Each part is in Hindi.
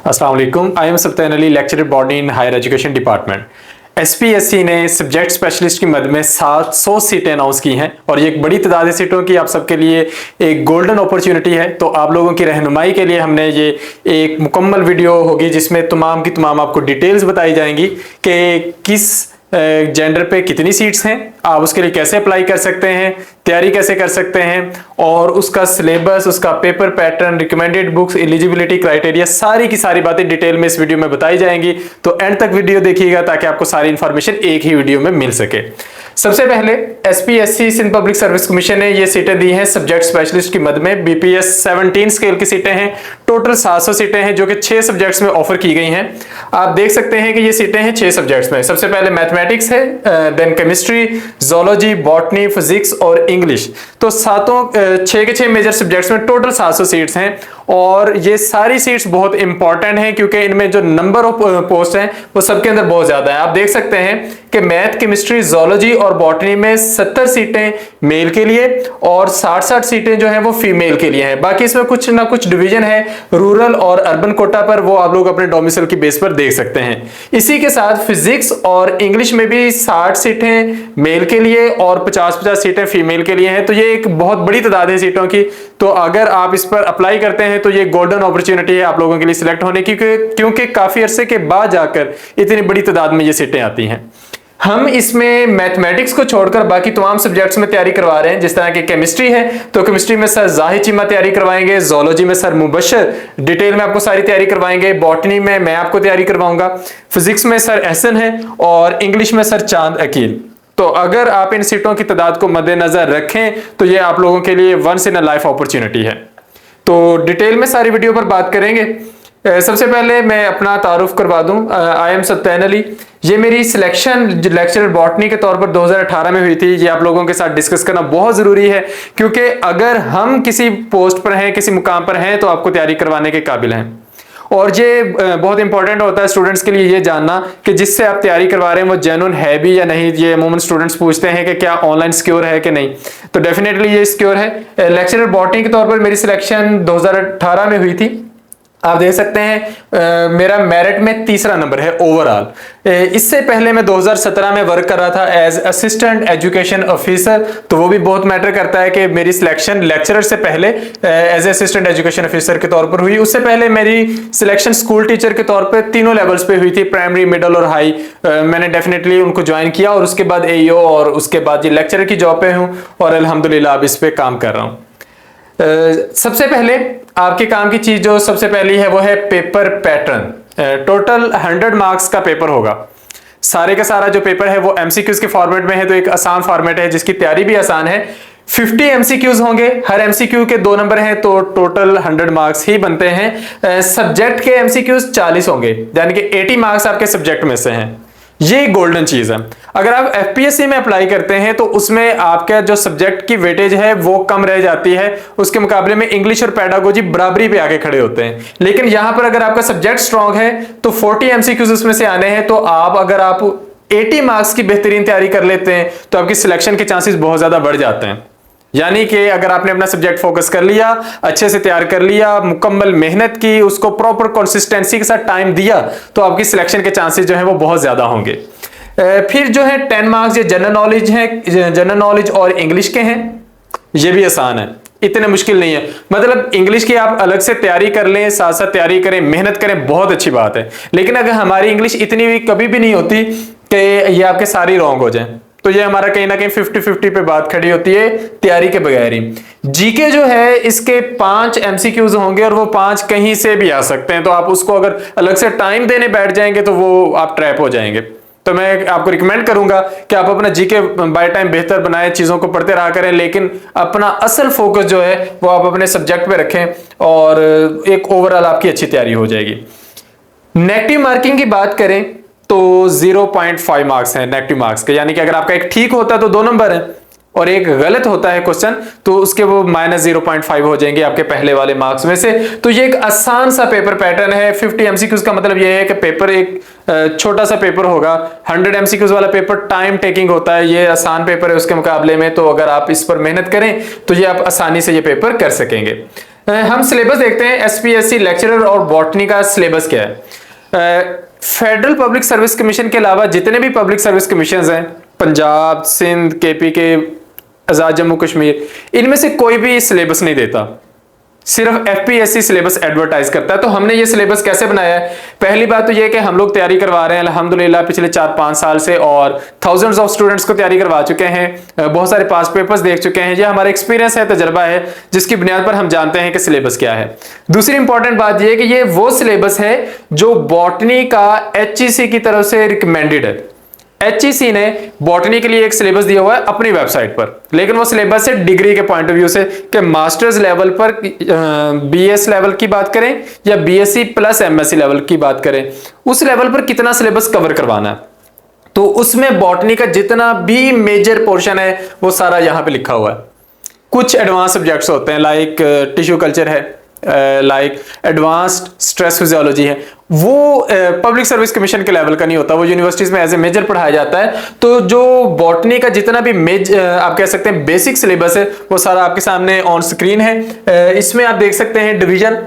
अस्सलाम वालेकुम। I am Sultan Ali, lecturer botany in higher education department. SPSC ने सब्जेक्ट स्पेशलिस्ट की मद में 700 सीटें अनाउंस की हैं और ये एक बड़ी तादाद है सीटों की। आप सबके लिए एक गोल्डन अपॉर्चुनिटी है। तो आप लोगों की रहनुमाई के लिए हमने ये एक मुकम्मल वीडियो होगी जिसमें तमाम की तमाम आपको डिटेल्स बताई जाएंगी कि किस जेंडर पे कितनी सीट्स हैं, आप उसके लिए कैसे अप्लाई कर सकते हैं, तैयारी कैसे कर सकते हैं और उसका सिलेबस, उसका paper pattern, recommended books, eligibility criteria, सारी की सारी बातें डिटेल में इस वीडियो में बताई जाएंगी। तो एंड तक वीडियो देखिएगा ताकि आपको सारी इंफॉर्मेशन एक ही वीडियो में मिल सके। सबसे पहले SPSC Sindh public service commission ने ये सीटें दी हैं सब्जेक्ट स्पेशलिस्ट की मद में। बीपीएस 17 स्केल की सीटें हैं। टोटल 700 सीटें हैं जो कि 6 सब्जेक्ट्स में ऑफर की गई हैं। आप देख सकते हैं कि ये सीटें हैं 6 सब्जेक्ट्स में। सबसे पहले मैथमेटिक्स है, then chemistry, zoology, botany, physics और इंग्लिश। तो 6 के 6 मेजर सब्जेक्ट्स में टोटल 700 सीट्स हैं और ये सारी सीट्स बहुत इंपॉर्टेंट हैं क्योंकि इनमें जो नंबर ऑफ पोस्ट हैं वो सबके अंदर बहुत ज्यादा है। आप देख सकते हैं कि मैथ, केमिस्ट्री, जोलॉजी और बॉटनी में 70 सीटें मेल के लिए और 60 सीटें जो हैं वो फीमेल के लिए हैं। बाकी इसमें कुछ ना कुछ डिवीजन है रूरल और अर्बन कोटा पर, वो आप लोग अपने डोमिसाइल की बेस पर देख सकते हैं। इसी के साथ फिजिक्स और इंग्लिश में भी 60 सीटें मेल के लिए और 50-50 सीटें फीमेल के लिए हैं। तो ये एक बहुत बड़ी तादाद है सीटों की। तो अगर आप इस पर अप्लाई करते हैं तो ये गोल्डन अपॉर्चुनिटी है आप लोगों के लिए सिलेक्ट होने की, क्योंकि काफी अरसे के बाद जाकर इतनी बड़ी तादाद में ये सीटें आती हैं। हम इसमें मैथमेटिक्स को छोड़कर बाकी तमाम सब्जेक्ट्स में तैयारी करवा रहे हैं। जिस तरह की केमिस्ट्री है तो केमिस्ट्री में सर जाहिद चीमा तैयारी करवाएंगे, जोलॉजी में सर मुबशर डिटेल में आपको सारी तैयारी करवाएंगे, बॉटनी में मैं आपको तैयारी करवाऊंगा, फिजिक्स में सर एहसन है और इंग्लिश में सर चांद अकील। तो अगर आप इन सीटों की तादाद को मद्देनजर रखें तो ये आप लोगों के लिए once in a life opportunity है। तो डिटेल में सारी वीडियो पर बात करेंगे। सबसे पहले मैं अपना तारुफ करवा दूं, आई एम सल्तान अली। ये मेरी सिलेक्शन लेक्चरर बॉटनी के तौर पर 2018 में हुई थी। ये आप लोगों के साथ डिस्कस करना बहुत जरूरी है क्योंकि अगर हम किसी पोस्ट पर हैं, किसी मुकाम पर हैं तो आपको तैयारी करवाने के काबिल हैं। और ये बहुत इंपॉर्टेंट होता है स्टूडेंट्स के लिए ये जानना कि जिससे आप तैयारी करवा रहे हैं वो जेन्युइन है भी या नहीं। ये अमूमन स्टूडेंट्स पूछते हैं कि क्या ऑनलाइन सिक्योर है कि नहीं। तो डेफिनेटली ये सिक्योर है। लेक्चरर बॉटनी के तौर पर मेरी सिलेक्शन 2018 में हुई थी। आप देख सकते हैं मेरा मेरिट में 3रा नंबर है ओवरऑल। इससे पहले मैं 2017 में वर्क कर रहा था एज असिस्टेंट एजुकेशन ऑफिसर। तो वो भी बहुत मैटर करता है कि मेरी सिलेक्शन लेक्चरर से पहले एज असिस्टेंट एजुकेशन ऑफिसर के तौर पर हुई। उससे पहले मेरी सिलेक्शन स्कूल टीचर के तौर पर तीनों लेवल्स पे हुई थी, प्राइमरी, मिडिल और हाई। मैंने डेफिनेटली उनको ज्वाइन किया और उसके बाद एईओ और उसके बाद ये लेक्चरर की जॉब पे हूँ और अल्हम्दुलिल्लाह अब इस पे काम कर रहा हूँ। सबसे पहले आपके काम की चीज जो सबसे पहली है वो है पेपर पैटर्न। टोटल 100 मार्क्स का पेपर होगा। सारे का सारा जो पेपर है वो एमसीक्यूज के फॉर्मेट में है, तो एक आसान फॉर्मेट है जिसकी तैयारी भी आसान है। 50 एमसीक्यूज होंगे, हर एमसीक्यू के 2 नंबर हैं तो टोटल 100 मार्क्स ही बनते हैं। सब्जेक्ट के एमसीक्यूज 40 होंगे यानी कि 80 मार्क्स आपके सब्जेक्ट में से हैं। ये गोल्डन चीज है। अगर आप एफपीएससी में अप्लाई करते हैं तो उसमें आपका जो सब्जेक्ट की वेटेज है वो कम रह जाती है, उसके मुकाबले में इंग्लिश और पेडागोजी बराबरी पे आके खड़े होते हैं। लेकिन यहां पर अगर आपका सब्जेक्ट स्ट्रांग है तो 40 एमसीक्यूज उसमें से आने हैं। तो अगर आप 80 मार्क्स की बेहतरीन तैयारी कर लेते हैं तो आपकी सिलेक्शन के चांसेस बहुत ज्यादा बढ़ जाते हैं। यानी कि अगर आपने अपना सब्जेक्ट फोकस कर लिया, अच्छे से तैयार कर लिया, मुकम्मल मेहनत की, उसको प्रॉपर कंसिस्टेंसी के साथ टाइम दिया तो आपकी सिलेक्शन के चांसेस जो है वो बहुत ज्यादा होंगे। फिर जो है 10 मार्क्स ये जनरल नॉलेज है, जनरल नॉलेज और इंग्लिश के हैं। ये भी आसान है, इतने मुश्किल नहीं है। मतलब इंग्लिश की आप अलग से तैयारी कर लें, साथ साथ तैयारी करें, मेहनत करें, बहुत अच्छी बात है। लेकिन अगर हमारी इंग्लिश इतनी भी कभी भी नहीं होती कि ये आपके सारी रॉन्ग हो जाए तो ये हमारा कहीं ना कहीं 50-50 पे बात खड़ी होती है तैयारी के बगैर ही। जीके जो है इसके 5 एमसीक्यूज होंगे और वो 5 कहीं से भी आ सकते हैं। तो आप उसको अगर अलग से टाइम देने बैठ जाएंगे तो वो आप ट्रैप हो जाएंगे। तो मैं आपको रिकमेंड करूंगा कि आप अपना जीके बाय टाइम बेहतर बनाएं, चीजों को पढ़ते रहा करें, लेकिन अपना असल फोकस जो है वो आप अपने सब्जेक्ट पे रखें और एक ओवरऑल आपकी अच्छी तैयारी हो जाएगी। नेगेटिव मार्किंग की बात करें तो 0.5 मार्क्स हैं नेगेटिव मार्क्स के, यानी कि अगर आपका एक ठीक होता है तो 2 नंबर है और एक गलत होता है क्वेश्चन तो उसके वो -0.5 हो जाएंगे आपके पहले वाले मार्क्स में से। तो ये एक आसान सा पेपर पैटर्न है। 50 एमसीक्यूज का मतलब ये है कि पेपर एक छोटा सा पेपर होगा। 100 एमसीक्यूज वाला पेपर टाइम टेकिंग होता है, ये आसान पेपर है उसके मुकाबले में। तो अगर आप इस पर मेहनत करें तो ये आप आसानी से ये पेपर कर सकेंगे। हम सिलेबस देखते हैं, एसपीएससी लेक्चरर और बॉटनी का सिलेबस क्या है। फेडरल पब्लिक सर्विस कमीशन के अलावा जितने भी पब्लिक सर्विस कमीशन हैं, पंजाब, सिंध, केपी के, आजाद जम्मू कश्मीर, इनमें से कोई भी सिलेबस नहीं देता, सिर्फ एफपीएससी सिलेबस एडवर्टाइज करता है। तो हमने ये सिलेबस कैसे बनाया है? पहली बात तो ये कि हम लोग तैयारी करवा रहे हैं अल्हम्दुलिल्लाह पिछले 4-5 साल से, और थाउजेंड्स ऑफ स्टूडेंट्स को तैयारी करवा चुके हैं, बहुत सारे पास पेपर्स देख चुके हैं। ये हमारा एक्सपीरियंस है, तजर्बा है, जिसकी बुनियाद पर हम जानते हैं कि सिलेबस क्या है। दूसरी इंपॉर्टेंट बात यह कि ये वो सिलेबस है जो बॉटनी का एचईसी की तरफ से रिकमेंडेड है। एचईसी ने बॉटनी के लिए एक सिलेबस दिया हुआ है अपनी वेबसाइट पर, लेकिन वो सिलेबस है डिग्री के पॉइंट ऑफ व्यू से, कि मास्टर्स लेवल पर बीएस लेवल की बात करें या बीएससी प्लस एमएससी लेवल की बात करें, उस लेवल पर कितना सिलेबस कवर करवाना है। तो उसमें बॉटनी का जितना भी मेजर पोर्शन है वो सारा यहां पे लिखा हुआ है। कुछ एडवांस सब्जेक्ट्स होते हैं, लाइक टिश्यू कल्चर है, लाइक एडवांस्ड स्ट्रेस फिजियोलॉजी है, वो पब्लिक सर्विस कमीशन के लेवल का नहीं होता, वो यूनिवर्सिटीज में एज ए मेजर पढ़ाया जाता है। तो जो बॉटनी का जितना भी आप कह सकते हैं बेसिक सिलेबस है वो सारा आपके सामने ऑन स्क्रीन है। इसमें आप देख सकते हैं डिवीजन,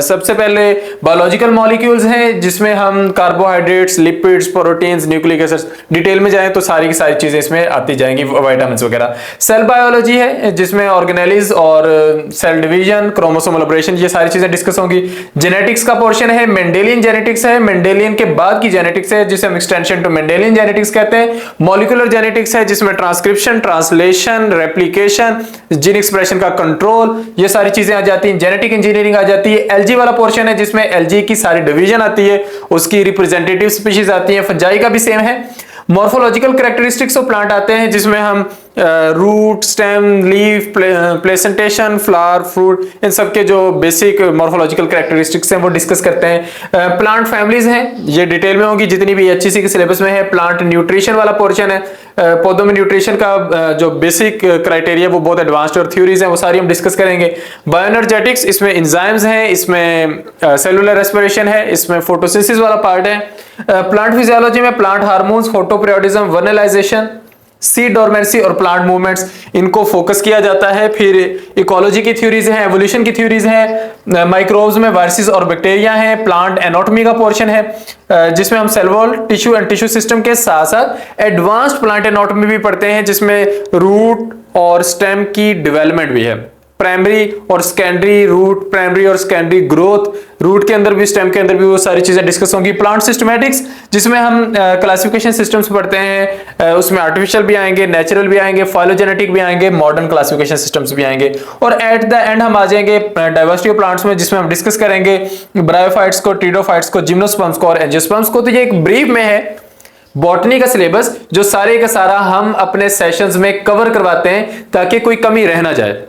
सबसे पहले बायोलॉजिकल मॉलिक्यूल्स हैं जिसमें हम carbohydrates, lipids, proteins, nucleic acids, detail में जाएं तो सारी की सारी चीजें इसमें आती जाएंगी, विटामिन्स वगैरह। सेल बायोलॉजी है जिसमें ऑर्गेनेलिज और सेल डिवीजन, क्रोमोसोमल ऑपरेशन, ये सारी चीजें डिस्कस होंगी। जेनेटिक्स का पोर्शन है, मेंडेलियन जेनेटिक्स है, मेंडेलियन के बाद की जेनेटिक्स है जिसे हम एक्सटेंशन टू मेंडेलियन जेनेटिक्स कहते हैं। मॉलिक्यूलर जेनेटिक्स है जिसमें transcription, translation, replication, gene expression का कंट्रोल, ये सारी चीजें आ जाती हैं। जेनेटिक इंजीनियरिंग आ जाती है। एलजी वाला पोर्शन है जिसमें एलजी की सारी डिवीजन आती है, उसकी रिप्रेजेंटेटिव स्पीशीज आती है। फंजाई का भी सेम है। मॉर्फोलॉजिकल कैरेक्टरिस्टिक्स ऑफ प्लांट आते हैं जिसमें हम root, stem, leaf, placentation, flower, fruit, इन सब के जो बेसिक मॉर्फोलॉजिकल कैरेक्टरिस्टिक्स हैं वो डिस्कस करते हैं। प्लांट फैमिलीज हैं, ये डिटेल में होगी जितनी भी एचईसी के सिलेबस में है। प्लांट न्यूट्रिशन वाला पोर्शन है, पौधों में न्यूट्रिशन का जो बेसिक क्राइटेरिया वो बहुत एडवांस्ड और थ्योरीज हैं वो सारी हम डिस्कस करेंगे। बायोएनर्जेटिक्स, इसमें एंजाइम्स हैं, इसमें सेलुलर रेस्पिरेशन है, इसमें फोटोसिंथेसिस वाला पार्ट है। प्लांट फिजियोलॉजी में plant hormones, photoperiodism, vernalization, seed dormancy और प्लांट मूवमेंट्स, इनको फोकस किया जाता है। फिर इकोलॉजी की थ्योरीज हैं, एवोल्यूशन की थ्योरीज हैं। माइक्रोब्स में वायरसेस और बैक्टीरिया हैं। प्लांट एनाटॉमी का पोर्शन है जिसमें हम cell wall, tissue and tissue system के साथ साथ एडवांस्ड प्लांट एनाटॉमी भी पढ़ते हैं जिसमें रूट और स्टेम की डेवलपमेंट भी है। प्राइमरी और सेकेंडरी रूट, प्राइमरी और सेकेंडरी ग्रोथ, रूट के अंदर भी स्टेम के अंदर भी वो सारी चीजें डिस्कस होंगी। प्लांट सिस्टमेटिक्स जिसमें हम क्लासिफिकेशन सिस्टम्स पढ़ते हैं, उसमें आर्टिफिशियल भी आएंगे, नेचुरल भी आएंगे, फाइलोजेनेटिक भी आएंगे, मॉडर्न क्लासिफिकेशन सिस्टम्स भी आएंगे। और एट द एंड हम आ जाएंगे डाइवर्सिटी ऑफ प्लांट्स में जिसमें हम डिस्कस करेंगे ब्रायोफाइट्स को, टीडोफाइट्स को, जिम्नोस्पर्म्स को और एंजियोस्पर्म्स को। तो ये एक ब्रीफ में है बॉटनी का सिलेबस जो सारे का सारा हम अपने सेशंस में कवर करवाते हैं ताकि कोई कमी रह ना जाए।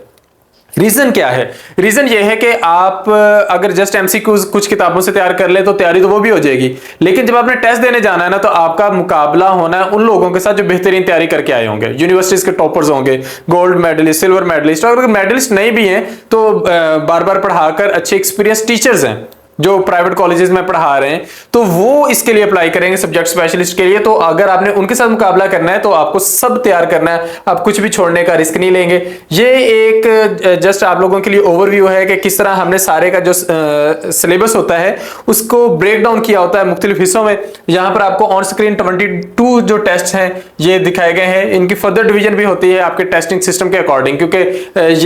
रीजन क्या है? रीजन ये है कि आप अगर जस्ट एमसीक्यूज कुछ किताबों से तैयार कर ले तो तैयारी तो वो भी हो जाएगी, लेकिन जब आपने टेस्ट देने जाना है ना तो आपका मुकाबला होना है उन लोगों के साथ जो बेहतरीन तैयारी करके आए होंगे, यूनिवर्सिटीज के टॉपर्स होंगे, गोल्ड मेडलिस्ट, सिल्वर मेडलिस्ट। और अगर मेडलिस्ट नहीं भी हैं तो बार बार पढ़ाकर अच्छे एक्सपीरियंस टीचर्स हैं जो प्राइवेट कॉलेजेस में पढ़ा रहे हैं, तो वो इसके लिए अप्लाई करेंगे सब्जेक्ट स्पेशलिस्ट के लिए। तो अगर आपने उनके साथ मुकाबला करना है तो आपको सब तैयार करना है, आप कुछ भी छोड़ने का रिस्क नहीं लेंगे। ये एक जस्ट आप लोगों के लिए ओवरव्यू है कि किस तरह हमने सारे का जो सिलेबस होता है उसको ब्रेक डाउन किया होता है मुख्तलिफ हिस्सों में। यहाँ पर आपको ऑन स्क्रीन 22 जो टेस्ट हैं ये दिखाए गए हैं। इनकी फर्दर डिवीजन भी होती है आपके टेस्टिंग सिस्टम के अकॉर्डिंग, क्योंकि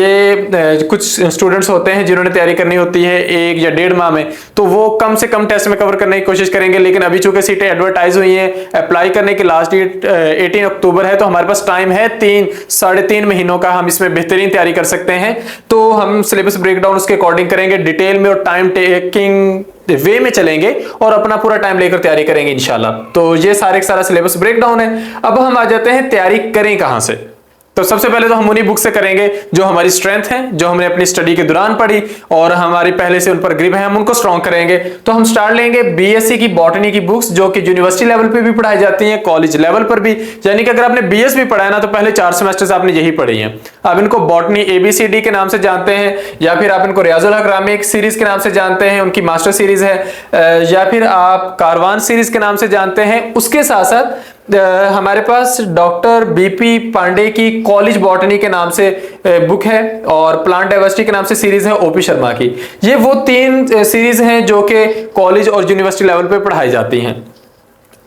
ये कुछ स्टूडेंट्स होते हैं जिन्होंने तैयारी करनी होती है 1 या 1.5 माह में, तो वो कम से कम टेस्ट में कवर करने की कोशिश करेंगे। लेकिन अभी चूंकि सीटें एडवर्टाइज हुई हैं, अप्लाई करने की लास्ट डेट 18 अक्टूबर है, तो हमारे पास टाइम है 3-3.5 महीनों का, हम इसमें बेहतरीन तैयारी कर सकते हैं। तो हम सिलेबस ब्रेकडाउन उसके अकॉर्डिंग करेंगे, डिटेल में और टाइम टेकिंग वे में चलेंगे और अपना पूरा टाइम लेकर तैयारी करेंगे इंशाल्लाह। तो ये सारे सारा सिलेबस ब्रेकडाउन है। अब हम आ जाते हैं तैयारी करें कहां से। तो सबसे पहले तो हम उन्हीं बुक से करेंगे जो हमारी स्ट्रेंथ है, जो हमने अपनी स्टडी के दौरान पढ़ी और हमारी पहले से उन पर ग्रिप है, हम उनको स्ट्रॉन्ग करेंगे। तो हम स्टार्ट लेंगे बीएससी की बॉटनी की बुक्स जो कि यूनिवर्सिटी लेवल पे भी पढ़ाई जाती हैं, कॉलेज लेवल पर भी। यानी कि अगर आपने बीएस भी पढ़ा है ना तो पहले 4 सेमेस्टर्स आपने यही पढ़ी हैं। आप इनको बॉटनी ABCD के नाम से जानते हैं, या फिर आप इनको रियाजुल हक रामिक सीरीज के नाम से जानते हैं, उनकी मास्टर सीरीज है, या फिर आप कारवान सीरीज के नाम से जानते हैं। उसके साथ साथ हमारे पास डॉक्टर बीपी पांडे की कॉलेज बॉटनी के नाम से बुक है, और प्लांट डाइवर्सिटी के नाम से सीरीज है ओपी शर्मा की। ये वो 3 सीरीज हैं जो कि कॉलेज और यूनिवर्सिटी लेवल पे पढ़ाई जाती हैं।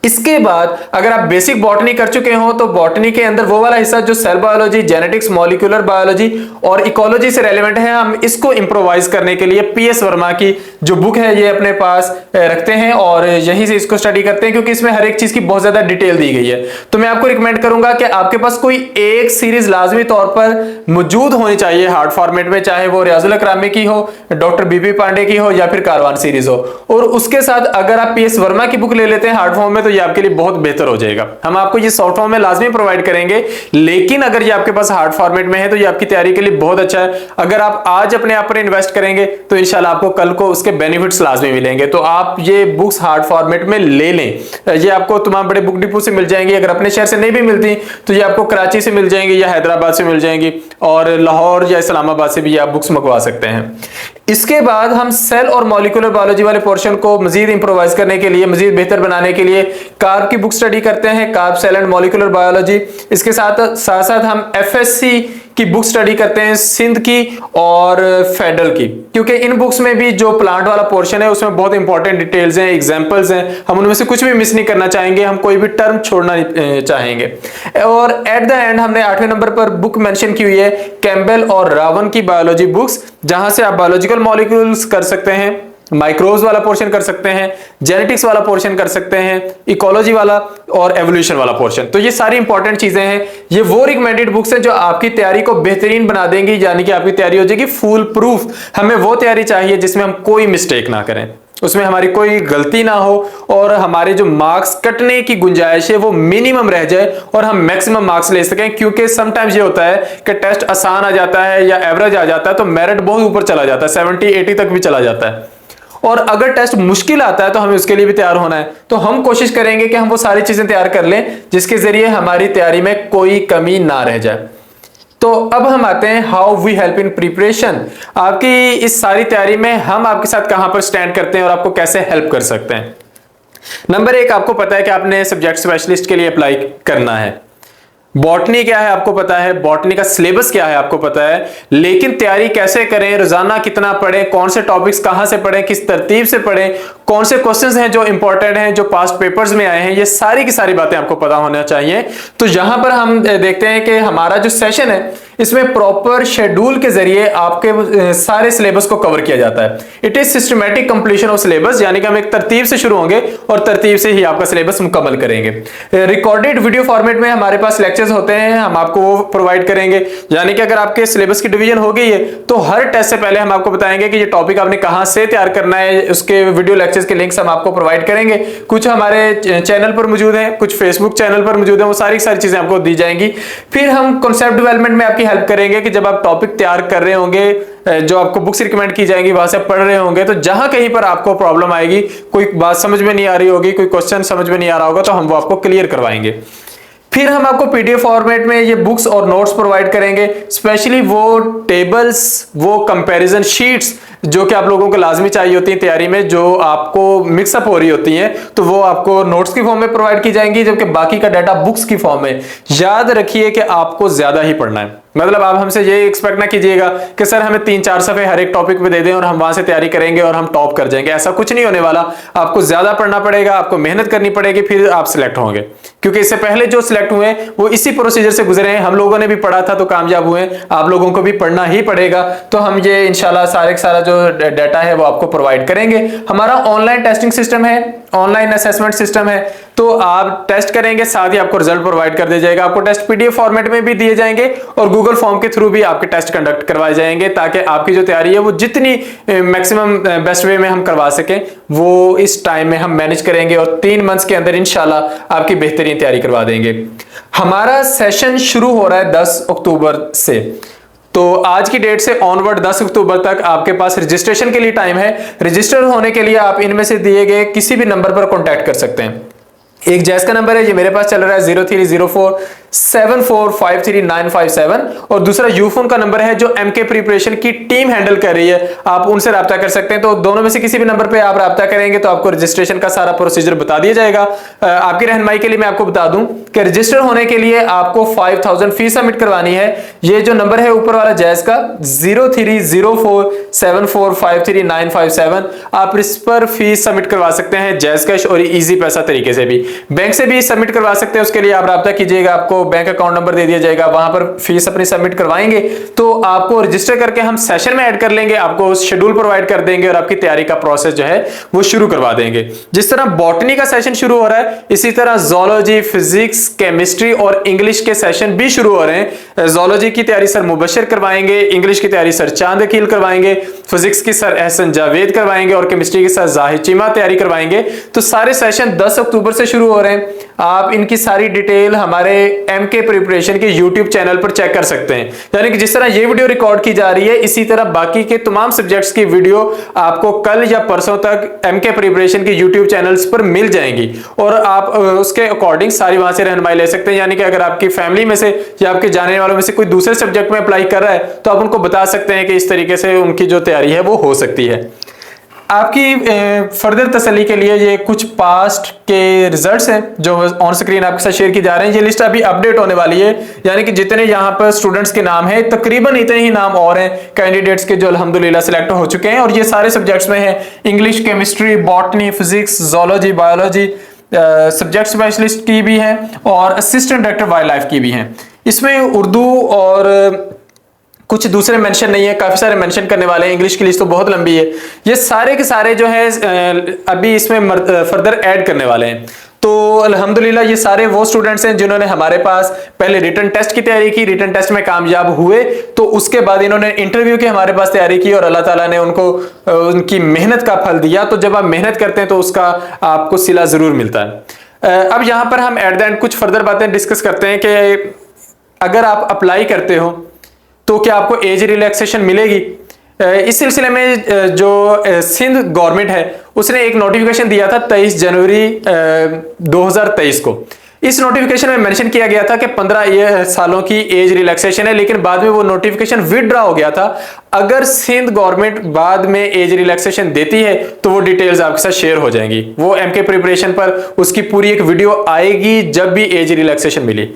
इसके बाद अगर आप बेसिक बॉटनी कर चुके हो तो बॉटनी के अंदर वो वाला हिस्सा जो cell biology, genetics, molecular biology और इकोलॉजी से रेलेवेंट है, हम इसको इंप्रोवाइज करने के लिए पीएस वर्मा की जो बुक है ये अपने पास रखते हैं और यहीं से इसको स्टडी करते हैं, क्योंकि इसमें हर एक चीज की बहुत ज्यादा डिटेल दी गई है। तो मैं आपको रिकमेंड करूंगा कि आपके पास कोई एक सीरीज लाजमी तौर पर मौजूद होनी चाहिए हार्ड फॉर्मेट में, चाहे वो रियाजुल अकरामी की हो, डॉक्टर बीपी पांडे की हो या फिर कारवान सीरीज हो। और उसके साथ अगर आप पीएस वर्मा की बुक ले लेते हैं हार्ड फॉर्म में तो ये आपके लिए बहुत बेहतर हो जाएगा। हम आपको ये सॉफ्ट फॉर्म में लाजमी प्रोवाइड करेंगे, लेकिन अगर ये आपके पास हार्ड फॉर्मेट में है तो ये आपकी तैयारी के लिए बहुत अच्छा है। अगर आप आज अपने आप पर इन्वेस्ट करेंगे तो इंशाल्लाह आपको कल को उसके बेनिफिट्स लाजमी मिलेंगे। तो आप ये बुक्स हार्ड फॉर्मेट में ले लें। ये आपको तमाम बड़े बुक डिपो से मिल जाएंगी। अगर अपने शहर से नहीं भी मिलती तो ये आपको कराची से मिल जाएंगी या हैदराबाद से मिल जाएंगी, और लाहौर या इस्लामाबाद से भी आप बुक्स मंगवा सकते हैं। इसके बाद हम सेल और मॉलिक्यूलर बायोलॉजी वाले पोर्शन को मजीद इंप्रोवाइज करने के लिए, मजीद बेहतर बनाने के लिए कार्ब की बुक स्टडी करते हैं, कार्ब सेल एंड मॉलिक्यूलर बायोलॉजी। इसके साथ साथ हम एफएससी की बुक स्टडी करते हैं, सिंध की और फेडरल की, क्योंकि इन बुक्स में भी जो प्लांट वाला पोर्शन है उसमें बहुत इंपॉर्टेंट डिटेल्स हैं, एग्जांपल्स हैं। हम उनमें से कुछ भी मिस नहीं करना चाहेंगे, हम कोई भी टर्म छोड़ना नहीं चाहेंगे। और एट द एंड हमने 8वें नंबर पर बुक मेंशन की हुई है कैम्बेल और रावन की बायोलॉजी बुक्स, जहां से आप बायोलॉजिकल मॉलिक्यूल्स कर सकते हैं, माइक्रोब्स वाला पोर्शन कर सकते हैं, जेनेटिक्स वाला पोर्शन कर सकते हैं, इकोलॉजी वाला और एवोल्यूशन वाला पोर्शन। तो ये सारी इंपॉर्टेंट चीजें हैं। ये वो रिकमेंडेड बुक्स हैं जो आपकी तैयारी को बेहतरीन बना देंगी, यानी कि आपकी तैयारी हो जाएगी फुल प्रूफ। हमें वो तैयारी चाहिए जिसमें हम कोई मिस्टेक ना करें, उसमें हमारी कोई गलती ना हो और हमारे जो मार्क्स कटने की गुंजाइश है वो मिनिमम रह जाए और हम मैक्सिमम मार्क्स ले सकें। क्योंकि समटाइम्स ये होता है कि टेस्ट आसान आ जाता है या एवरेज आ जाता है तो मेरिट बहुत ऊपर चला जाता है, 70-80 तक भी चला जाता है। और अगर टेस्ट मुश्किल आता है तो हमें उसके लिए भी तैयार होना है। तो हम कोशिश करेंगे कि हम वो सारी चीजें तैयार कर लें जिसके जरिए हमारी तैयारी में कोई कमी ना रह जाए। तो अब हम आते हैं how we help in preparation. आपकी इस सारी तैयारी में हम आपके साथ कहां पर स्टैंड करते हैं और आपको कैसे हेल्प कर सकते हैं। नंबर 1, आपको पता है कि आपने सब्जेक्ट स्पेशलिस्ट के लिए अप्लाई करना है। बॉटनी क्या है आपको पता है, बॉटनी का सिलेबस क्या है आपको पता है, लेकिन तैयारी कैसे करें, रोजाना कितना पढ़ें, कौन से टॉपिक्स कहां से पढ़ें, किस तरतीब से पढ़ें, कौन से क्वेश्चंस हैं जो इंपॉर्टेंट हैं, जो पास्ट पेपर्स में आए हैं, ये सारी की सारी बातें आपको पता होना चाहिए। तो यहां पर हम देखते हैं कि हमारा जो सेशन है इसमें प्रॉपर शेड्यूल के जरिए आपके सारे सिलेबस को कवर किया जाता है। It is systematic completion of syllabus, यानी कि हम एक तरतीब से शुरू होंगे और तरतीब से ही आपका सिलेबस मुकम्मल करेंगे। रिकॉर्डेड वीडियो फॉर्मेट में हमारे पास लेक्चर्स होते हैं, हम आपको वो प्रोवाइड करेंगे। यानी कि अगर आपके सिलेबस की डिवीजन हो गई है तो हर टेस्ट से पहले हम आपको बताएंगे कि ये टॉपिक आपने कहां से तैयार करना है, उसके वीडियो लेक्चर्स के लिंक्स हम आपको प्रोवाइड करेंगे। कुछ हमारे चैनल पर मौजूद हैं, कुछ फेसबुक चैनल पर मौजूद हैं, वो सारी चीजें आपको दी जाएंगी। फिर हम कॉन्सेप्ट डेवलपमेंट में आपकी हेल्प करेंगे कि जब आप टॉपिक तैयार कर रहे होंगे, जो आपको बुक्स रिकमेंड की जाएंगी वहां से पढ़ रहे होंगे, तो जहां कहीं पर आपको प्रॉब्लम आएगी, कोई बात समझ में नहीं आ रही होगी, कोई क्वेश्चन समझ में नहीं आ रहा होगा, तो हम वो आपको क्लियर करवाएंगे। फिर हम आपको पीडीएफ फॉर्मेट में ये बुक्स और नोट्स प्रोवाइड करेंगे, स्पेशली वो टेबल्स, वो कंपैरिजन शीट्स जो कि आप लोगों को लाजमी चाहिए होती है तैयारी में, जो आपको मिक्सअप हो रही होती हैं, तो वो आपको नोट्स की फॉर्म में प्रोवाइड की जाएंगी, जबकि बाकी का डाटा बुक्स की फॉर्म में। याद रखिए कि आपको ज्यादा ही पढ़ना है, मतलब आप हमसे ये एक्सपेक्ट ना कीजिएगा कि सर हमें 3-4 सफे हर एक टॉपिक पे दे दें और हम वहां से तैयारी करेंगे और हम टॉप कर जाएंगे। ऐसा कुछ नहीं होने वाला। आपको ज्यादा पढ़ना पड़ेगा, आपको मेहनत करनी पड़ेगी, फिर आप सिलेक्ट होंगे। क्योंकि इससे पहले जो सिलेक्ट हुए वो इसी प्रोसीजर से गुजरे हैं। हम लोगों ने भी पढ़ा था तो कामयाब हुए, आप लोगों को भी पढ़ना ही पड़ेगा। तो हम ये इंशाल्लाह सारा जो डाटा है वो आपको प्रोवाइड करेंगे। हमारा ऑनलाइन टेस्टिंग सिस्टम है, ऑनलाइन असेसमेंट सिस्टम है, तो आप टेस्ट करेंगे, साथ ही आपको रिजल्ट प्रोवाइड कर दिया जाएगा। आपको टेस्ट पीडीएफ फॉर्मेट में भी दिए जाएंगे और गूगल फॉर्म के थ्रू भी आपके टेस्ट कंडक्ट करवाए जाएंगे, ताकि आपकी जो तैयारी है वो जितनी मैक्सिमम बेस्ट वे में हम करवा सकें वो इस टाइम में हम मैनेज करेंगे और 3 मंथ्स के अंदर इंशाल्लाह आपकी बेहतरीन तैयारी करवा देंगे। हमारा सेशन शुरू हो रहा है 10 अक्टूबर से, तो आज की डेट से ऑनवर्ड 10 अक्टूबर तक आपके पास रजिस्ट्रेशन के लिए टाइम है। रजिस्टर होने के लिए आप इनमें से दिए गए किसी भी नंबर पर कॉन्टैक्ट कर सकते हैं। एक जैस का नंबर है, ये मेरे पास चल रहा है 0304 7453957957 और दूसरा यूफोन का नंबर है जो एमके प्रिपरेशन की टीम हैंडल कर रही है, आप उनसे राब्ता कर सकते हैं। तो दोनों में से किसी भी नंबर पे आप राब्ता करेंगे तो आपको रजिस्ट्रेशन का सारा प्रोसीजर बता दिया जाएगा। आपकी रहनुमाई के लिए मैं आपको बता दूं कि रजिस्टर होने के लिए आपको 5000 फीस सबमिट करवानी है। ये जो नंबर है ऊपर वाला जैज का 030474539557, आप इस पर फीस सबमिट करवा सकते हैं जैज कैश और इजी पैसा तरीके से भी। बैंक से भी सबमिट करवा सकते हैं, उसके लिए आप राब्ता कीजिएगा, आपको बैंक अकाउंट नंबर दे दिया जाएगा, वहां पर फीस अपनी सबमिट करवाएंगे तो आपको रजिस्टर करके हम सेशन में ऐड कर लेंगे, आपको शेड्यूल प्रोवाइड कर देंगे और आपकी तैयारी का प्रोसेस जो है वो शुरू करवा देंगे। जिस तरह बॉटनी का सेशन शुरू हो रहा है इसी तरह जोलॉजी, फिजिक्स, केमिस्ट्री और इंग्लिश के सेशन भी शुरू हो रहे हैं। जोलॉजी की तैयारी सर मुबशर करवाएंगे, इंग्लिश की तैयारी सर चांद अकील करवाएंगे, फिजिक्स की सर एहसन जावेद करवाएंगे और केमिस्ट्री की सर जाहिद चीमा तैयारी करवाएंगे। तो सारे सेशन 10 अक्टूबर से शुरू हो रहे हैं। आप इनकी सारी डिटेल हमारे एमके प्रिपरेशन के यूट्यूब चैनल पर चेक कर सकते हैं। यानी कि जिस तरह ये वीडियो रिकॉर्ड की जा रही है इसी तरह बाकी के तमाम सब्जेक्ट्स की वीडियो आपको कल या परसों तक एमके प्रिपरेशन के यूट्यूब चैनल्स पर मिल जाएंगी और आप उसके अकॉर्डिंग सारी वहां से रहनुमाई ले सकते हैं। यानी कि अगर आपकी फैमिली में से या आपके जानने वालों में से कोई दूसरे सब्जेक्ट में अप्लाई कर रहा है तो आप उनको बता सकते हैं कि इस तरीके से उनकी जो तैयारी है वो हो सकती है। आपकी फर्दर तसल्ली के लिए ये कुछ पास्ट के रिजल्ट्स हैं जो ऑन स्क्रीन आपके साथ शेयर की जा रहे हैं। ये लिस्ट अभी अपडेट होने वाली है, यानी कि जितने यहाँ पर स्टूडेंट्स के नाम हैं तकरीबन इतने ही नाम और हैं कैंडिडेट्स के जो अल्हम्दुलिल्लाह सिलेक्ट हो चुके हैं और ये सारे सब्जेक्ट्स में हैं, English, chemistry, botany, physics, zoology, biology, subject specialist की भी हैं और असिस्टेंट डायरेक्टर वाइल्ड लाइफ की भी हैं। इसमें उर्दू और कुछ दूसरे मेंशन नहीं है, काफी सारे मेंशन करने वाले हैं। इंग्लिश की लिस्ट तो बहुत लंबी है। ये सारे के सारे जो है अभी इसमें फर्दर ऐड करने वाले हैं। तो अल्हम्दुलिल्लाह ये सारे वो स्टूडेंट्स हैं जिन्होंने हमारे पास पहले रिटन टेस्ट की तैयारी की, रिटन टेस्ट में कामयाब हुए तो उसके बाद इन्होंने इंटरव्यू की हमारे पास तैयारी की और अल्लाह ताला ने उनको उनकी मेहनत का फल दिया। तो जब आप मेहनत करते हैं तो उसका आपको सिला जरूर मिलता है। अब यहां पर हम एट द एंड कुछ फर्दर बातें डिस्कस करते हैं कि अगर आप अप्लाई करते हो तो क्या आपको एज रिलैक्सेशन मिलेगी। इस सिलसिले में जो सिंध गवर्नमेंट है उसने एक नोटिफिकेशन दिया था 23 जनवरी 2023 को। इस नोटिफिकेशन में मेंशन किया गया था कि 15 सालों की एज रिलैक्सेशन है, लेकिन बाद में वो नोटिफिकेशन विदड्रॉ हो गया था। अगर सिंध गवर्नमेंट बाद में एज रिलैक्सेशन देती है तो वो डिटेल्स आपके साथ शेयर हो जाएंगी। वो एमके प्रिपरेशन पर उसकी पूरी एक वीडियो आएगी जब भी एज रिलैक्सेशन मिली।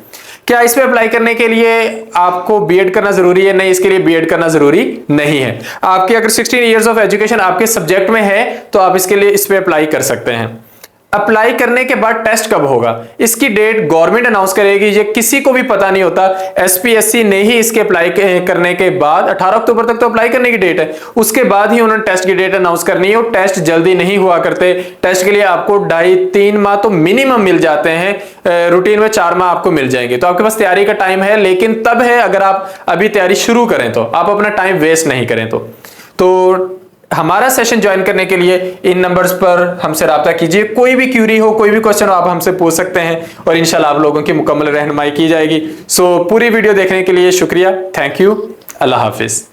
क्या इस पे अप्लाई करने के लिए आपको बीएड करना जरूरी है? नहीं, इसके लिए बीएड करना जरूरी नहीं है। आपके अगर 16 इयर्स ऑफ एजुकेशन आपके सब्जेक्ट में है तो आप इसके लिए इस पे अप्लाई कर सकते हैं। अप्लाई करने के बाद टेस्ट कब होगा इसकी डेट गवर्नमेंट अनाउंस करेगी, ये किसी को भी पता नहीं होता। एसपीएससी ने ही इसके अप्लाई करने के बाद 18 अक्टूबर तक तो अप्लाई करने की डेट है, उसके बाद ही उन्होंने टेस्ट की डेट अनाउंस करनी है। और टेस्ट जल्दी नहीं हुआ करते, टेस्ट के लिए आपको 2.5-3 माह तो मिनिमम मिल जाते हैं, रूटीन में 4 माह आपको मिल जाएंगे। तो आपके पास तैयारी का टाइम है, लेकिन तब है अगर आप अभी तैयारी शुरू करें तो, आप अपना टाइम वेस्ट नहीं करें तो हमारा सेशन ज्वाइन करने के लिए इन नंबर्स पर हमसे राब्ता कीजिए। कोई भी क्यूरी हो, कोई भी क्वेश्चन हो, आप हमसे पूछ सकते हैं और इंशाल्लाह आप लोगों की मुकम्मल रहनुमाई की जाएगी। सो पूरी वीडियो देखने के लिए शुक्रिया, थैंक यू, अल्लाह हाफिज।